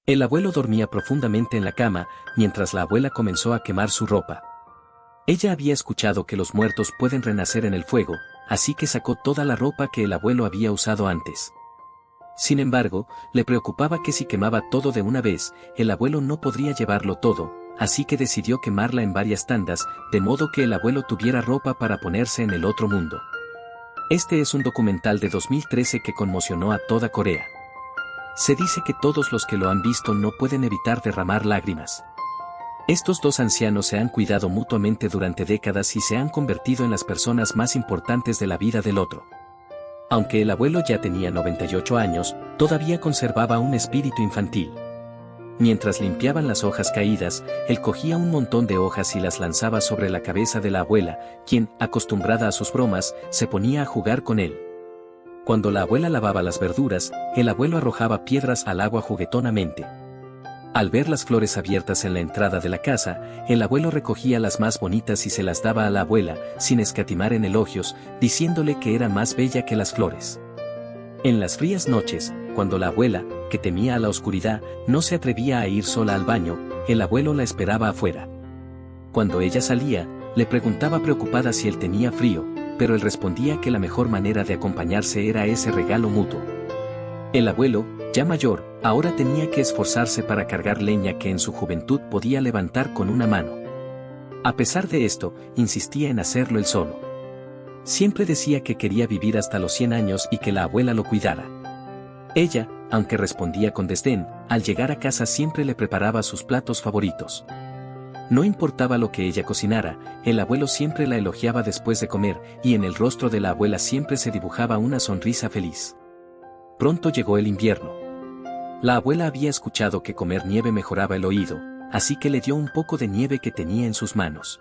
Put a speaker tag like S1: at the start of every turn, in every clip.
S1: El abuelo dormía profundamente en la cama, mientras la abuela comenzó a quemar su ropa. Ella había escuchado que los muertos pueden renacer en el fuego, así que sacó toda la ropa que el abuelo había usado antes. Sin embargo, le preocupaba que si quemaba todo de una vez, el abuelo no podría llevarlo todo, así que decidió quemarla en varias tandas, de modo que el abuelo tuviera ropa para ponerse en el otro mundo. Este es un documental de 2013 que conmocionó a toda Corea. Se dice que todos los que lo han visto no pueden evitar derramar lágrimas. Estos dos ancianos se han cuidado mutuamente durante décadas y se han convertido en las personas más importantes de la vida del otro. Aunque el abuelo ya tenía 98 años, todavía conservaba un espíritu infantil. Mientras limpiaban las hojas caídas, él cogía un montón de hojas y las lanzaba sobre la cabeza de la abuela, quien, acostumbrada a sus bromas, se ponía a jugar con él. Cuando la abuela lavaba las verduras, el abuelo arrojaba piedras al agua juguetonamente. Al ver las flores abiertas en la entrada de la casa, el abuelo recogía las más bonitas y se las daba a la abuela, sin escatimar en elogios, diciéndole que era más bella que las flores. En las frías noches, cuando la abuela, que temía a la oscuridad, no se atrevía a ir sola al baño, el abuelo la esperaba afuera. Cuando ella salía, le preguntaba preocupada si él tenía frío, pero él respondía que la mejor manera de acompañarse era ese regalo mutuo. El abuelo, ya mayor, ahora tenía que esforzarse para cargar leña que en su juventud podía levantar con una mano. A pesar de esto, insistía en hacerlo él solo. Siempre decía que quería vivir hasta los 100 años y que la abuela lo cuidara. Ella, aunque respondía con desdén, al llegar a casa siempre le preparaba sus platos favoritos. No importaba lo que ella cocinara, el abuelo siempre la elogiaba después de comer, y en el rostro de la abuela siempre se dibujaba una sonrisa feliz. Pronto llegó el invierno. La abuela había escuchado que comer nieve mejoraba el oído, así que le dio un poco de nieve que tenía en sus manos.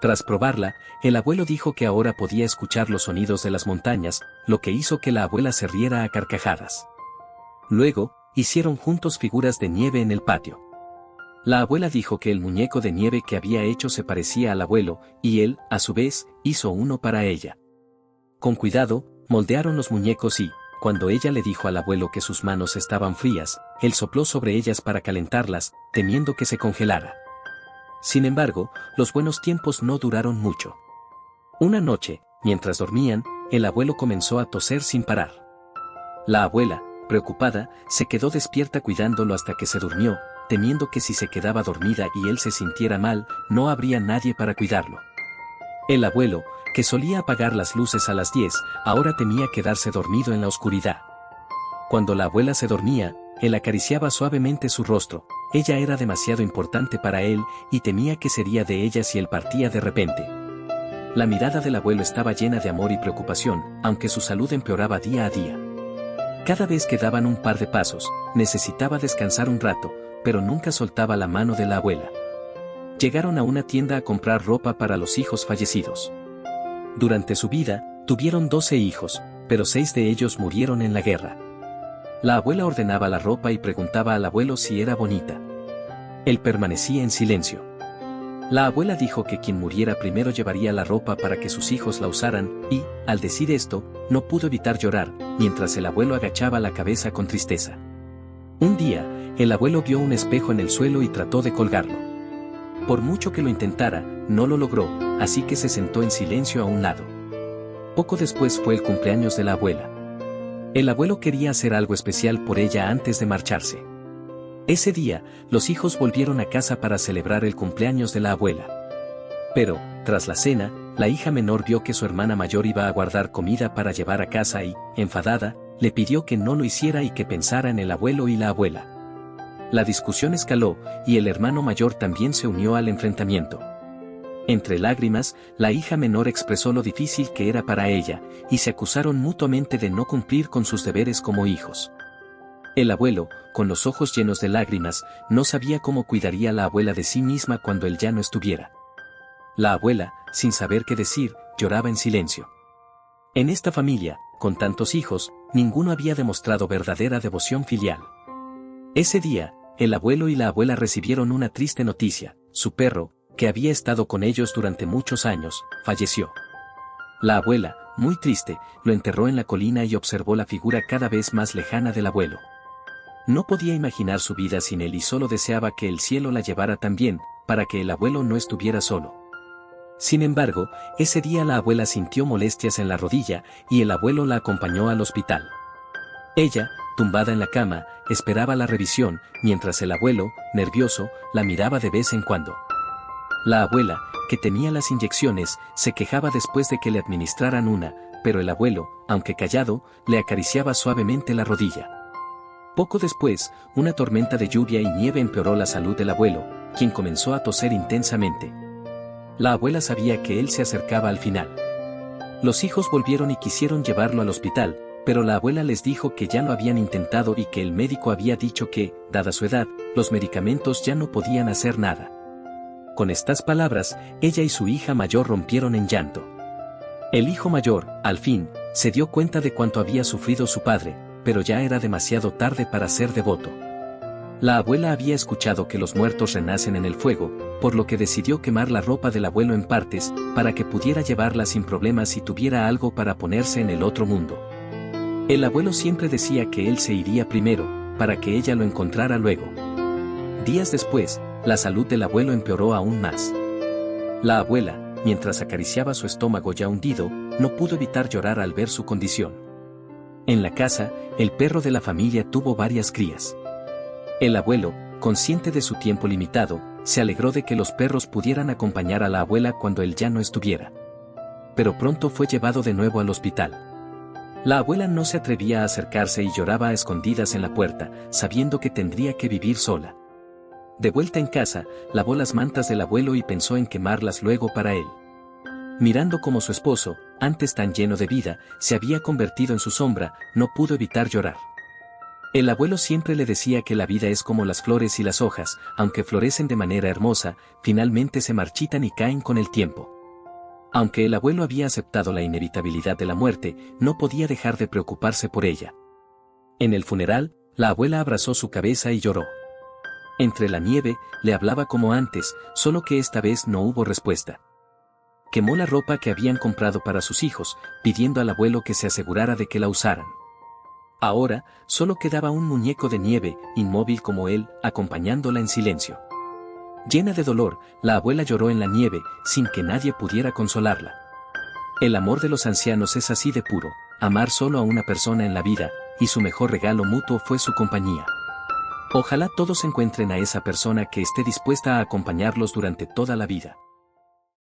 S1: Tras probarla, el abuelo dijo que ahora podía escuchar los sonidos de las montañas, lo que hizo que la abuela se riera a carcajadas. Luego, hicieron juntos figuras de nieve en el patio. La abuela dijo que el muñeco de nieve que había hecho se parecía al abuelo, y él, a su vez, hizo uno para ella. Con cuidado, moldearon los muñecos y, cuando ella le dijo al abuelo que sus manos estaban frías, él sopló sobre ellas para calentarlas, temiendo que se congelara. Sin embargo, los buenos tiempos no duraron mucho. Una noche, mientras dormían, el abuelo comenzó a toser sin parar. La abuela, preocupada, se quedó despierta cuidándolo hasta que se durmió, temiendo que si se quedaba dormida y él se sintiera mal, no habría nadie para cuidarlo. El abuelo, que solía apagar las luces a las 10, ahora temía quedarse dormido en la oscuridad. Cuando la abuela se dormía, él acariciaba suavemente su rostro. Ella era demasiado importante para él, y temía que sería de ella si él partía de repente. La mirada del abuelo estaba llena de amor y preocupación, aunque su salud empeoraba día a día. Cada vez que daban un par de pasos, necesitaba descansar un rato, pero nunca soltaba la mano de la abuela. Llegaron a una tienda a comprar ropa para los hijos fallecidos. Durante su vida, tuvieron 12 hijos, pero 6 de ellos murieron en la guerra. La abuela ordenaba la ropa y preguntaba al abuelo si era bonita. Él permanecía en silencio. La abuela dijo que quien muriera primero llevaría la ropa para que sus hijos la usaran, y, al decir esto, no pudo evitar llorar, mientras el abuelo agachaba la cabeza con tristeza. Un día, el abuelo vio un espejo en el suelo y trató de colgarlo. Por mucho que lo intentara, no lo logró, así que se sentó en silencio a un lado. Poco después fue el cumpleaños de la abuela. El abuelo quería hacer algo especial por ella antes de marcharse. Ese día, los hijos volvieron a casa para celebrar el cumpleaños de la abuela. Pero, tras la cena, la hija menor vio que su hermana mayor iba a guardar comida para llevar a casa y, enfadada, le pidió que no lo hiciera y que pensara en el abuelo y la abuela. La discusión escaló, y el hermano mayor también se unió al enfrentamiento. Entre lágrimas, la hija menor expresó lo difícil que era para ella, y se acusaron mutuamente de no cumplir con sus deberes como hijos. El abuelo, con los ojos llenos de lágrimas, no sabía cómo cuidaría la abuela de sí misma cuando él ya no estuviera. La abuela, sin saber qué decir, lloraba en silencio. En esta familia, con tantos hijos, ninguno había demostrado verdadera devoción filial. Ese día, el abuelo y la abuela recibieron una triste noticia: su perro, que había estado con ellos durante muchos años, falleció. La abuela, muy triste, lo enterró en la colina y observó la figura cada vez más lejana del abuelo. No podía imaginar su vida sin él y solo deseaba que el cielo la llevara también, para que el abuelo no estuviera solo. Sin embargo, ese día la abuela sintió molestias en la rodilla y el abuelo la acompañó al hospital. Ella, tumbada en la cama, esperaba la revisión, mientras el abuelo, nervioso, la miraba de vez en cuando. La abuela, que tenía las inyecciones, se quejaba después de que le administraran una, pero el abuelo, aunque callado, le acariciaba suavemente la rodilla. Poco después, una tormenta de lluvia y nieve empeoró la salud del abuelo, quien comenzó a toser intensamente. La abuela sabía que él se acercaba al final. Los hijos volvieron y quisieron llevarlo al hospital, pero la abuela les dijo que ya lo habían intentado y que el médico había dicho que, dada su edad, los medicamentos ya no podían hacer nada. Con estas palabras, ella y su hija mayor rompieron en llanto. El hijo mayor, al fin, se dio cuenta de cuánto había sufrido su padre, pero ya era demasiado tarde para ser devoto. La abuela había escuchado que los muertos renacen en el fuego, por lo que decidió quemar la ropa del abuelo en partes, para que pudiera llevarla sin problemas y tuviera algo para ponerse en el otro mundo. El abuelo siempre decía que él se iría primero, para que ella lo encontrara luego. Días después, la salud del abuelo empeoró aún más. La abuela, mientras acariciaba su estómago ya hundido, no pudo evitar llorar al ver su condición. En la casa, el perro de la familia tuvo varias crías. El abuelo, consciente de su tiempo limitado, se alegró de que los perros pudieran acompañar a la abuela cuando él ya no estuviera. Pero pronto fue llevado de nuevo al hospital. La abuela no se atrevía a acercarse y lloraba a escondidas en la puerta, sabiendo que tendría que vivir sola. De vuelta en casa, lavó las mantas del abuelo y pensó en quemarlas luego para él. Mirando cómo su esposo, antes tan lleno de vida, se había convertido en su sombra, no pudo evitar llorar. El abuelo siempre le decía que la vida es como las flores y las hojas, aunque florecen de manera hermosa, finalmente se marchitan y caen con el tiempo. Aunque el abuelo había aceptado la inevitabilidad de la muerte, no podía dejar de preocuparse por ella. En el funeral, la abuela abrazó su cabeza y lloró. Entre la nieve, le hablaba como antes, solo que esta vez no hubo respuesta. Quemó la ropa que habían comprado para sus hijos, pidiendo al abuelo que se asegurara de que la usaran. Ahora, solo quedaba un muñeco de nieve, inmóvil como él, acompañándola en silencio. Llena de dolor, la abuela lloró en la nieve, sin que nadie pudiera consolarla. El amor de los ancianos es así de puro, amar solo a una persona en la vida, y su mejor regalo mutuo fue su compañía. Ojalá todos encuentren a esa persona que esté dispuesta a acompañarlos durante toda la vida.